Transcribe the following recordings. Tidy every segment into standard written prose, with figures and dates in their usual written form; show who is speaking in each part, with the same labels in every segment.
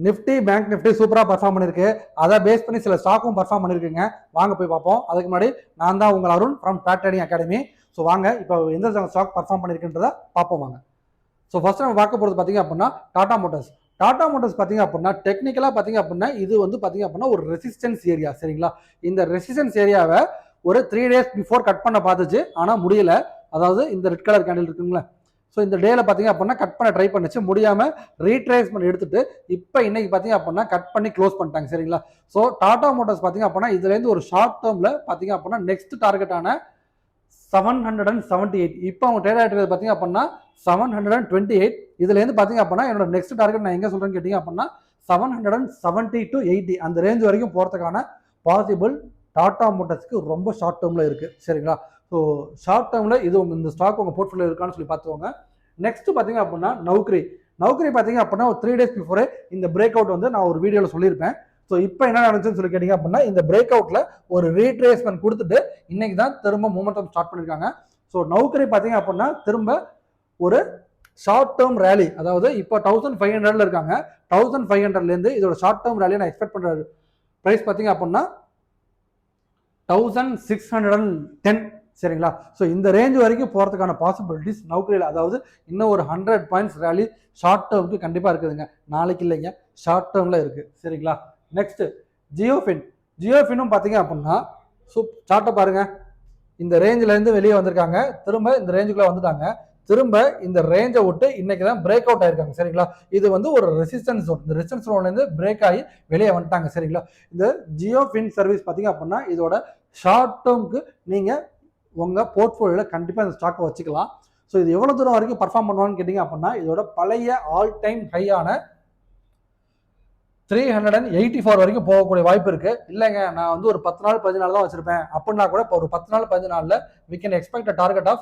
Speaker 1: Nifty bank Nifty சூப்பராக perform பண்ணியிருக்கு. அதை பேஸ் பண்ணி சில ஸ்டாக்கும் பர்ஃபார்ம் பண்ணியிருக்குங்க. வாங்க போய் பார்ப்போம். அதுக்கு முன்னாடி நான் தான் உங்கள் Arun from dot trading academy. So வாங்க இப்போ எந்த ஸ்டாக் பர்ஃபார்ம் பண்ணியிருக்குன்றதை பார்ப்போம் வாங்க. ஸோ ஃபர்ஸ்ட் நம்ம பார்க்க போகிறது பார்த்தீங்க அப்படின்னா டாடா மோட்டார்ஸ். டாடா மோட்டார்ஸ் பார்த்தீங்க அப்படின்னா டெக்னிக்கலாக பார்த்தீங்க அப்படின்னா இது வந்து பார்த்தீங்க அப்படின்னா ஒரு ரெசிஸ்டன்ஸ் ஏரியா, சரிங்களா. இந்த ரெசிஸ்டன்ஸ் ஏரியாவை ஒரு 3 days பிஃபோர் கட் பண்ண பார்த்துச்சு, ஆனால் முடியல. அதாவது இந்த ரெட் கலர் கேண்டில் இருக்குங்களா, ஸோ இந்த டேல பார்த்தீங்க அப்படின்னா கட் பண்ண ட்ரை பண்ணிச்சு, முடியாமல் ரீட்ரேஸ்மெண்ட் எடுத்துட்டு இப்போ இன்னைக்கு பார்த்தீங்க அப்படின்னா கட் பண்ணி க்ளோஸ் பண்ணிட்டாங்க, சரிங்களா. ஸோ டாடா மோட்டார்ஸ் பார்த்தீங்க அப்படின்னா இதுலேருந்து ஒரு ஷார்ட் டேர்மில் பார்த்தீங்க அப்படின்னா நெக்ஸ்ட் டார்கெட்டான 778 இப்போ அவங்க ட்ரேட் ஆகிட்டு பார்த்தீங்க அப்படின்னா 728. இதுலேருந்து பார்த்தீங்க அப்படின்னா என்னோட நெக்ஸ்ட் டார்கெட் நான் எங்கே சொல்கிறேன்னு கேட்டிங்க அப்படின்னா 770 to 80 அந்த ரேஞ்ச் வரைக்கும் போகிறதுக்கான பாசிபிள் டாடா மோட்டார்ஸ்க்கு ரொம்ப ஷார்ட் டேர்மில் இருக்குது, சரிங்களா. ஸோ ஷார்ட் டேர்மில் இது இந்த ஸ்டாக் உங்கள் போர்ட்ஃபோலியோ இருக்கான்னு சொல்லி பார்த்துக்கோங்க. நெக்ஸ்ட் பார்த்தீங்க அப்படின்னா நௌக்கரி பார்த்தீங்க அப்படின்னா ஒரு 3 days பிஃபோரே இந்த பிரேக் அவுட் வந்து நான் ஒரு வீடியோவில் சொல்லியிருப்பேன். ஸோ இப்போ என்ன நடந்துச்சுன்னு சொல்லி கேட்டிங்க அப்படின்னா இந்த பிரேக் அவுட்டில் ஒரு ரீட்ரேஸ்மெண்ட் கொடுத்துட்டு இன்னைக்கு தான் திரும்ப மூமெண்டம் ஸ்டார்ட் பண்ணியிருக்காங்க. ஸோ நௌக்கரி பார்த்தீங்க அப்படின்னா திரும்ப ஒரு ஷார்ட் டேர்ம் ரேலி, அதாவது இப்போ 1500 இருக்காங்க. 1500லேருந்து இதோட ஷார்ட் டேர்ம் ரேலியை நான் எக்ஸ்பெக்ட் பண்ணுற ப்ரைஸ் பார்த்தீங்க அப்படின்னா 1610, சரிங்களா. ஸோ இந்த ரேஞ்ச் வரைக்கும் போகிறதுக்கான பாசிபிலிட்டிஸ் நௌக்கரியில், அதாவது இன்னும் ஒரு 100 பாயிண்ட்ஸ் ரேலி ஷார்ட் டேர்முக்கு கண்டிப்பாக இருக்குதுங்க. நாளைக்கு இல்லைங்க, ஷார்ட் டேர்மில் இருக்குது, சரிங்களா. நெக்ஸ்ட் ஜியோஃபினும் பார்த்தீங்க அப்படின்னா சார்ட்டை பாருங்க, இந்த ரேஞ்சிலேருந்து வெளியே வந்திருக்காங்க, திரும்ப இந்த ரேஞ்சுக்குள்ளே வந்துட்டாங்க, திரும்ப இந்த ரேஞ்சை விட்டு இன்னைக்கு தான் பிரேக் அவுட் ஆயிருக்காங்க, சரிங்களா. இது வந்து ஒரு ரெசிஸ்டன்ஸ் ஜோன், இந்த ரெசிஸ்டன்ஸ் ஜோன்லேருந்து பிரேக் ஆகி வெளியே வந்துட்டாங்க, சரிங்களா. இந்த ஜியோஃபின் சர்வீஸ் பார்த்தீங்க அப்படின்னா இதோட ஷார்ட் டேர்முக்கு நீங்கள் உங்கள் போர்ட்ஃபோலியோவில் கண்டிப்பாக இந்த ஸ்டாக்கை வச்சுக்கலாம். ஸோ இது எவ்வளோ தூரம் வரைக்கும் பர்ஃபார்ம் பண்ணுவான்னு கேட்டிங்க அப்படின்னா இதோட பழைய ஆல் டைம் ஹையான 384 வரைக்கும் போகக்கூடிய வாய்ப்பு இருக்கு. இல்லைங்க நான் வந்து ஒரு 10 நாள் 15 நாள் தான் வச்சிருப்பேன் அப்படின்னா கூட இப்போ ஒரு 10 நாள் 15 நாளில் we can expect a target of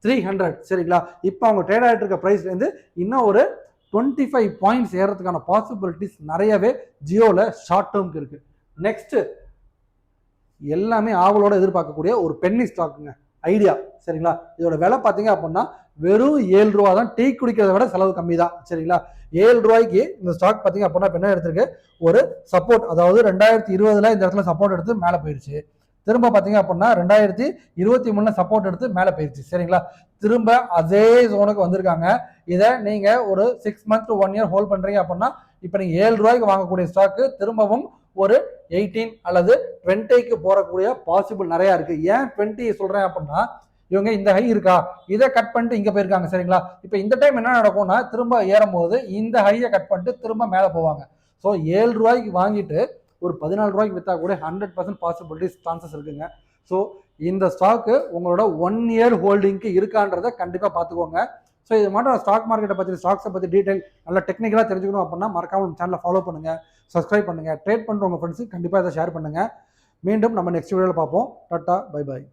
Speaker 1: 300, சரிங்களா. இப்போ அவங்க ட்ரேட் ஆகிட்டு இருக்க ப்ரைஸ்லேருந்து இன்னும் ஒரு 25 பாயிண்ட்ஸ் ஏறதுக்கான பாசிபிலிட்டிஸ் நிறையவே ஜியோவில் ஷார்ட் டேர்முக்கு இருக்கு. நெக்ஸ்ட் எல்லாமே ஆவலோட எதிர்பார்க்கக்கூடிய ஒரு பென்னி ஸ்டாக்குங்க, ஐடியா, சரிங்களா. இதோட விலை பார்த்தீங்க அப்படின்னா வெறும் 7 ரூபா தான். டீ குடிக்கிறத விட செலவு கம்மி தான், சரிங்களா. 7 ரூபாய்க்கு இந்த ஸ்டாக் பார்த்தீங்க அப்படின்னா இப்போ என்ன எடுத்திருக்கு, ஒரு சப்போர்ட், அதாவது 2020 இந்த இடத்துல சப்போர்ட் எடுத்து மேலே போயிடுச்சு, திரும்ப பார்த்தீங்க அப்படின்னா 2023 சப்போர்ட் எடுத்து மேலே போயிடுச்சு, சரிங்களா. திரும்ப அதே ஜோனுக்கு வந்திருக்காங்க. இதை நீங்கள் ஒரு 6 months to 1 year ஹோல்ட் பண்ணுறீங்க அப்படின்னா இப்போ நீங்கள் 7 ரூபாய்க்கு வாங்கக்கூடிய ஸ்டாக்கு திரும்பவும் ஒரு 18 அல்லது 20க்கு போகக்கூடிய பாசிபிள் நிறையா இருக்குது. ஏன் 20 சொல்கிறேன் அப்படின்னா இவங்க இந்த ஹை இருக்கா, இதை கட் பண்ணிட்டு இங்கே போயிருக்காங்க, சரிங்களா. இப்போ இந்த டைம் என்ன நடக்கும்னா திரும்ப ஏறும் போது இந்த ஹையை கட் பண்ணிட்டு திரும்ப மேலே போவாங்க. ஸோ 7 ரூபாய்க்கு வாங்கிட்டு ஒரு 14 ரூபாய்க்கு விற்றா கூட 100% பாசிபிலிட்டிஸ் சான்சஸ் இருக்குங்க. ஸோ இந்த ஸ்டாக்கு உங்களோட 1 year ஹோல்டிங்க்கு இருக்கான்றதை கண்டிப்பாக பார்த்துக்கோங்க. ஸோ இது மட்டும் ஸ்டாக் மார்க்கெட்டை பற்றி, ஸ்டாக்ஸை பற்றி டீட்டெயில் நல்லா டெக்னிக்கலாக தெரிஞ்சுக்கணும் அப்படின்னா மறக்காம சேனலை ஃபாலோ பண்ணுங்கள், சப்ஸ்கிரைப் பண்ணுங்கள், ட்ரேட் பண்ணுற உங்கள் ஃப்ரெண்ட்ஸுக்கு கண்டிப்பாக இதை ஷேர் பண்ணுங்கள். மீண்டும் நம்ம நெக்ஸ்ட் வீடியோவில் பார்ப்போம். Tata, bye bye.